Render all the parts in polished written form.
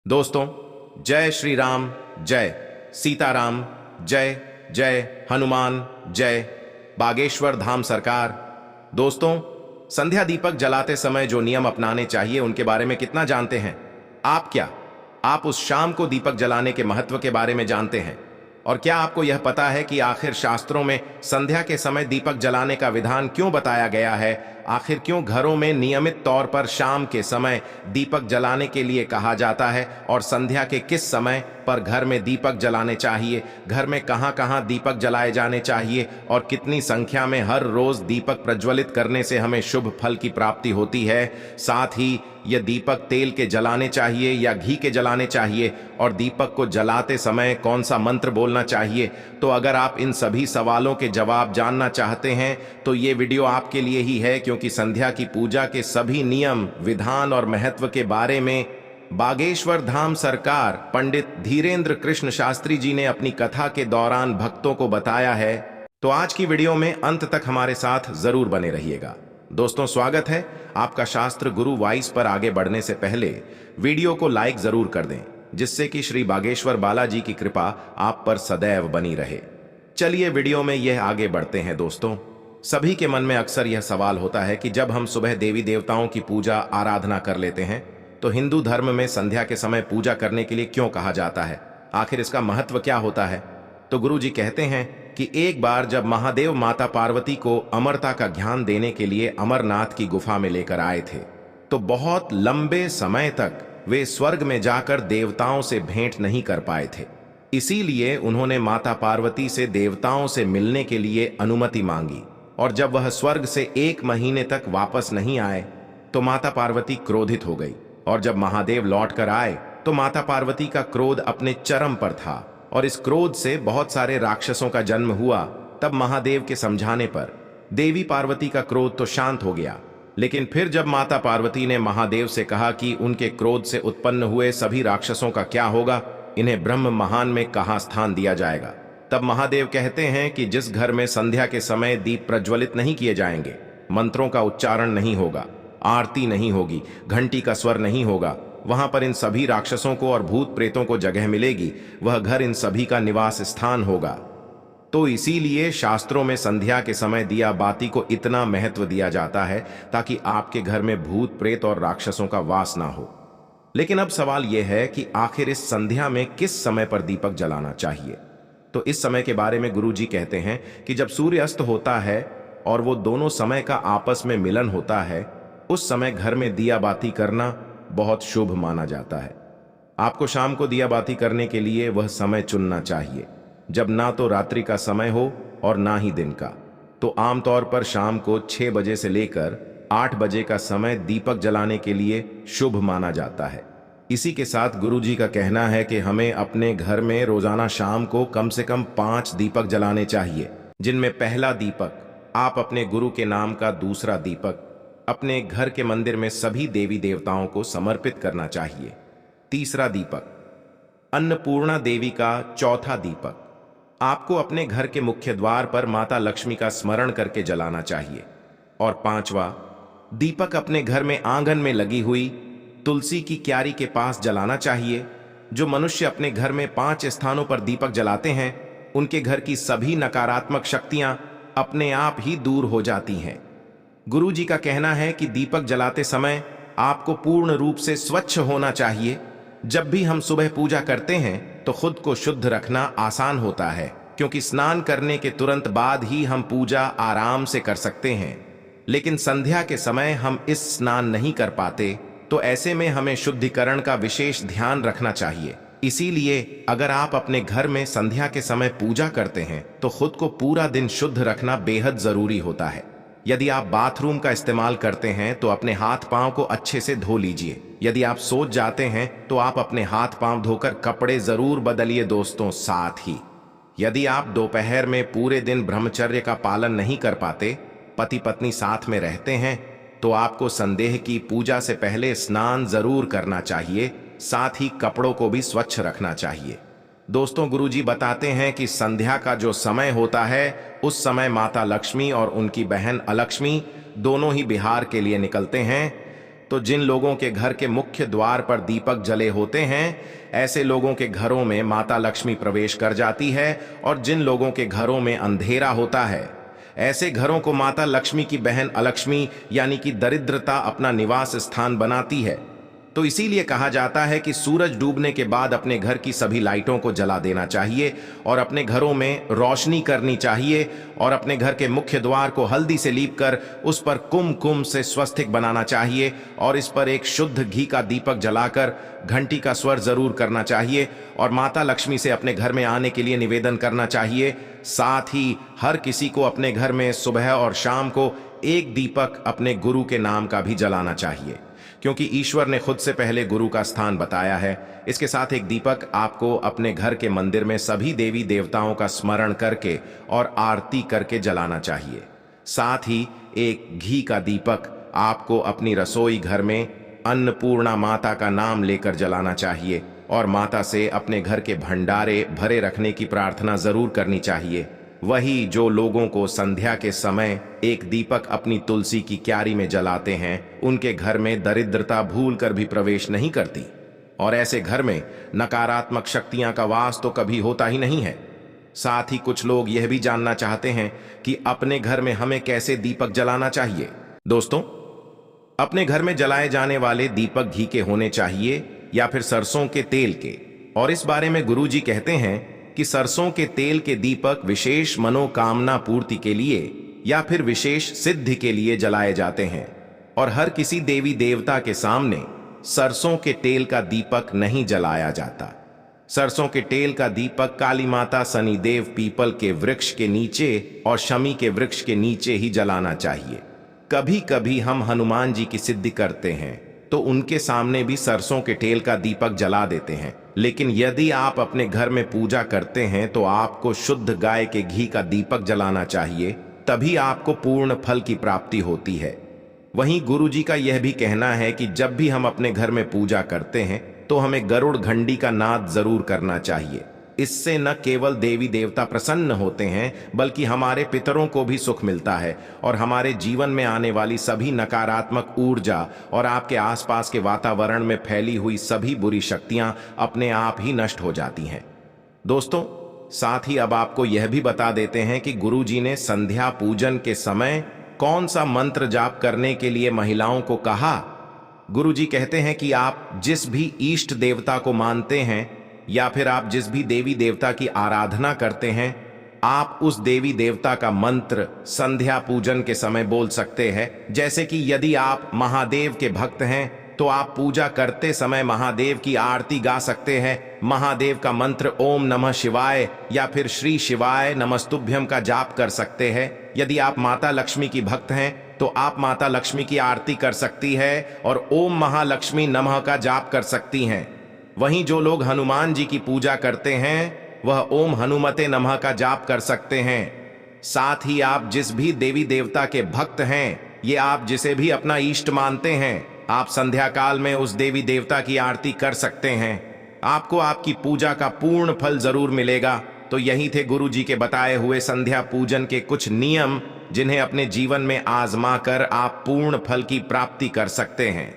दोस्तों, जय श्री राम, जय सीताराम, जय जय हनुमान, जय बागेश्वर धाम सरकार। दोस्तों, संध्या दीपक जलाते समय जो नियम अपनाने चाहिए उनके बारे में कितना जानते हैं आप उस शाम को दीपक जलाने के महत्व के बारे में जानते हैं? और क्या आपको यह पता है कि आखिर शास्त्रों में संध्या के समय दीपक जलाने का विधान क्यों बताया गया है? आखिर क्यों घरों में नियमित तौर पर शाम के समय दीपक जलाने के लिए कहा जाता है? और संध्या के किस समय पर घर में दीपक जलाने चाहिए? घर में कहां कहां दीपक जलाए जाने चाहिए? और कितनी संख्या में हर रोज दीपक प्रज्वलित करने से हमें शुभ फल की प्राप्ति होती है? साथ ही यह दीपक तेल के जलाने चाहिए या घी के जलाने चाहिए? और दीपक को जलाते समय कौन सा मंत्र बोलना चाहिए? तो अगर आप इन सभी सवालों के जवाब जानना चाहते हैं तो ये वीडियो आपके लिए ही है, क्योंकि संध्या की पूजा के सभी नियम, विधान और महत्व के बारे में बागेश्वर धाम सरकार पंडित धीरेन्द्र कृष्ण शास्त्री जी ने अपनी कथा के दौरान भक्तों को बताया है। तो आज की वीडियो में अंत तक हमारे साथ जरूर बने रहिएगा। दोस्तों, स्वागत है आपका शास्त्र गुरु वाइस पर। आगे बढ़ने से पहले वीडियो को लाइक जरूर कर दें, जिससे कि श्री बागेश्वर बालाजी की कृपा आप पर सदैव बनी रहे। चलिए वीडियो में यह आगे बढ़ते हैं। दोस्तों, सभी के मन में अक्सर यह सवाल होता है कि जब हम सुबह देवी देवताओं की पूजा आराधना कर लेते हैं तो हिंदू धर्म में संध्या के समय पूजा करने के लिए क्यों कहा जाता है? आखिर इसका महत्व क्या होता है? तो गुरु जी कहते हैं कि एक बार जब महादेव माता पार्वती को अमरता का ज्ञान देने के लिए अमरनाथ की गुफा में लेकर आए थे, तो बहुत लंबे समय तक वे स्वर्ग में जाकर देवताओं से भेंट नहीं कर पाए थे। इसीलिए उन्होंने माता पार्वती से देवताओं से मिलने के लिए अनुमति मांगी। और जब वह स्वर्ग से 1 महीने तक वापस नहीं आए तो माता पार्वती क्रोधित हो गई। और जब महादेव लौट कर आए तो माता पार्वती का क्रोध अपने चरम पर था और इस क्रोध से बहुत सारे राक्षसों का जन्म हुआ। तब महादेव के समझाने पर देवी पार्वती का क्रोध तो शांत हो गया, लेकिन फिर जब माता पार्वती ने महादेव से कहा कि उनके क्रोध से उत्पन्न हुए सभी राक्षसों का क्या होगा, इन्हें ब्रह्म महान में कहाँ स्थान दिया जाएगा, तब महादेव कहते हैं कि जिस घर में संध्या के समय दीप प्रज्वलित नहीं किए जाएंगे, मंत्रों का उच्चारण नहीं होगा, आरती नहीं होगी, घंटी का स्वर नहीं होगा, वहां पर इन सभी राक्षसों को और भूत प्रेतों को जगह मिलेगी। वह घर इन सभी का निवास स्थान होगा। तो इसीलिए शास्त्रों में संध्या के समय दिया बाती को इतना महत्व दिया जाता है ताकि आपके घर में भूत प्रेत और राक्षसों का वास ना हो। लेकिन अब सवाल यह है कि आखिर इस संध्या में किस समय पर दीपक जलाना चाहिए? तो इस समय के बारे में गुरु जी कहते हैं कि जब सूर्य अस्त होता है और वो दोनों समय का आपस में मिलन होता है, उस समय घर में दिया बाती करना बहुत शुभ माना जाता है। आपको शाम को दिया बाती करने के लिए वह समय चुनना चाहिए जब ना तो रात्रि का समय हो और ना ही दिन का। तो आमतौर पर शाम को 6 बजे से लेकर 8 बजे का समय दीपक जलाने के लिए शुभ माना जाता है। इसी के साथ गुरु जी का कहना है कि हमें अपने घर में रोजाना शाम को कम से कम 5 दीपक जलाने चाहिए, जिनमें पहला दीपक आप अपने गुरु के नाम का, दूसरा दीपक अपने घर के मंदिर में सभी देवी देवताओं को समर्पित करना चाहिए, तीसरा दीपक अन्नपूर्णा देवी का, चौथा दीपक आपको अपने घर के मुख्य द्वार पर माता लक्ष्मी का स्मरण करके जलाना चाहिए, और 5वां दीपक अपने घर में आंगन में लगी हुई तुलसी की क्यारी के पास जलाना चाहिए। जो मनुष्य अपने घर में 5 स्थानों पर दीपक जलाते हैं, उनके घर की सभी नकारात्मक शक्तियां अपने आप ही दूर हो जाती हैं। गुरु जी का कहना है कि दीपक जलाते समय आपको पूर्ण रूप से स्वच्छ होना चाहिए। जब भी हम सुबह पूजा करते हैं तो खुद को शुद्ध रखना आसान होता है, क्योंकि स्नान करने के तुरंत बाद ही हम पूजा आराम से कर सकते हैं। लेकिन संध्या के समय हम इस स्नान नहीं कर पाते, तो ऐसे में हमें शुद्धिकरण का विशेष ध्यान रखना चाहिए। इसीलिए अगर आप अपने घर में संध्या के समय पूजा करते हैं तो खुद को पूरा दिन शुद्ध रखना बेहद जरूरी होता है। यदि आप बाथरूम का इस्तेमाल करते हैं तो अपने हाथ पांव को अच्छे से धो लीजिए। यदि आप सोच जाते हैं तो आप अपने हाथ पांव धोकर कपड़े जरूर बदलिए। दोस्तों, साथ ही यदि आप दोपहर में पूरे दिन ब्रह्मचर्य का पालन नहीं कर पाते, पति पत्नी साथ में रहते हैं, तो आपको संदेह की पूजा से पहले स्नान जरूर करना चाहिए। साथ ही कपड़ों को भी स्वच्छ रखना चाहिए। दोस्तों, गुरुजी बताते हैं कि संध्या का जो समय होता है, उस समय माता लक्ष्मी और उनकी बहन अलक्ष्मी दोनों ही बिहार के लिए निकलते हैं। तो जिन लोगों के घर के मुख्य द्वार पर दीपक जले होते हैं, ऐसे लोगों के घरों में माता लक्ष्मी प्रवेश कर जाती है, और जिन लोगों के घरों में अंधेरा होता है, ऐसे घरों को माता लक्ष्मी की बहन अलक्ष्मी यानी कि दरिद्रता अपना निवास स्थान बनाती है। तो इसीलिए कहा जाता है कि सूरज डूबने के बाद अपने घर की सभी लाइटों को जला देना चाहिए और अपने घरों में रोशनी करनी चाहिए, और अपने घर के मुख्य द्वार को हल्दी से लीपकर उस पर कुमकुम से स्वस्तिक बनाना चाहिए, और इस पर एक शुद्ध घी का दीपक जलाकर घंटी का स्वर जरूर करना चाहिए, और माता लक्ष्मी से अपने घर में आने के लिए निवेदन करना चाहिए। साथ ही हर किसी को अपने घर में सुबह और शाम को एक दीपक अपने गुरु के नाम का भी जलाना चाहिए, क्योंकि ईश्वर ने खुद से पहले गुरु का स्थान बताया है। इसके साथ एक दीपक आपको अपने घर के मंदिर में सभी देवी देवताओं का स्मरण करके और आरती करके जलाना चाहिए। साथ ही एक घी का दीपक आपको अपनी रसोई घर में अन्नपूर्णा माता का नाम लेकर जलाना चाहिए, और माता से अपने घर के भंडारे भरे रखने की प्रार्थना जरूर करनी चाहिए। वही जो लोगों को संध्या के समय एक दीपक अपनी तुलसी की क्यारी में जलाते हैं, उनके घर में दरिद्रता भूल कर भी प्रवेश नहीं करती, और ऐसे घर में नकारात्मक शक्तियां का वास तो कभी होता ही नहीं है। साथ ही कुछ लोग यह भी जानना चाहते हैं कि अपने घर में हमें कैसे दीपक जलाना चाहिए। दोस्तों, अपने घर में जलाए जाने वाले दीपक घी के होने चाहिए या फिर सरसों के तेल के, और इस बारे में गुरुजी कहते हैं कि सरसों के तेल के दीपक विशेष मनोकामना पूर्ति के लिए या फिर विशेष सिद्धि के लिए जलाए जाते हैं, और हर किसी देवी देवता के सामने सरसों के तेल का दीपक नहीं जलाया जाता। सरसों के तेल का दीपक काली माता, शनिदेव, पीपल के वृक्ष के नीचे और शमी के वृक्ष के नीचे ही जलाना चाहिए। कभी कभी हम हनुमान जी की सिद्धि करते हैं तो उनके सामने भी सरसों के तेल का दीपक जला देते हैं, लेकिन यदि आप अपने घर में पूजा करते हैं तो आपको शुद्ध गाय के घी का दीपक जलाना चाहिए, तभी आपको पूर्ण फल की प्राप्ति होती है। वहीं गुरुजी का यह भी कहना है कि जब भी हम अपने घर में पूजा करते हैं तो हमें गरुड़ घंटी का नाद जरूर करना चाहिए। इससे न केवल देवी देवता प्रसन्न होते हैं, बल्कि हमारे पितरों को भी सुख मिलता है, और हमारे जीवन में आने वाली सभी नकारात्मक ऊर्जा और आपके आसपास के वातावरण में फैली हुई सभी बुरी शक्तियां अपने आप ही नष्ट हो जाती हैं। दोस्तों, साथ ही अब आपको यह भी बता देते हैं कि गुरुजी ने संध्या पूजन के समय कौन सा मंत्र जाप करने के लिए महिलाओं को कहा। गुरुजी कहते हैं कि आप जिस भी इष्ट देवता को मानते हैं या फिर आप जिस भी देवी देवता की आराधना करते हैं, आप उस देवी देवता का मंत्र संध्या पूजन के समय बोल सकते हैं। जैसे कि यदि आप महादेव के भक्त हैं तो आप पूजा करते समय महादेव की आरती गा सकते हैं। महादेव का मंत्र ओम नमः शिवाय या फिर श्री शिवाय नमस्तुभ्यम का जाप कर सकते हैं। यदि आप माता लक्ष्मी की भक्त हैं तो आप माता लक्ष्मी की आरती कर सकती है और ओम महालक्ष्मी नमः का जाप कर सकती हैं। वहीं जो लोग हनुमान जी की पूजा करते हैं वह ओम हनुमते नमः का जाप कर सकते हैं। साथ ही आप जिस भी देवी देवता के भक्त हैं, ये आप जिसे भी अपना इष्ट मानते हैं, आप संध्या काल में उस देवी देवता की आरती कर सकते हैं। आपको आपकी पूजा का पूर्ण फल जरूर मिलेगा। तो यही थे गुरु जी के बताए हुए संध्या पूजन के कुछ नियम, जिन्हें अपने जीवन में आजमा कर आप पूर्ण फल की प्राप्ति कर सकते हैं।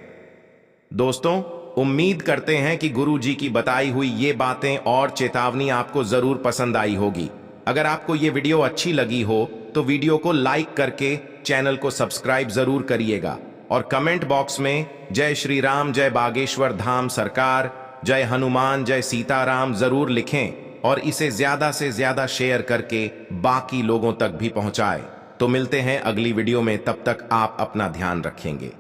दोस्तों, उम्मीद करते हैं कि गुरु जी की बताई हुई ये बातें और चेतावनी आपको जरूर पसंद आई होगी। अगर आपको ये वीडियो अच्छी लगी हो तो वीडियो को लाइक करके चैनल को सब्सक्राइब जरूर करिएगा, और कमेंट बॉक्स में जय श्री राम, जय बागेश्वर धाम सरकार, जय हनुमान, जय सीताराम जरूर लिखें, और इसे ज्यादा से ज्यादा शेयर करके बाकी लोगों तक भी पहुंचाएं। तो मिलते हैं अगली वीडियो में, तब तक आप अपना ध्यान रखेंगे।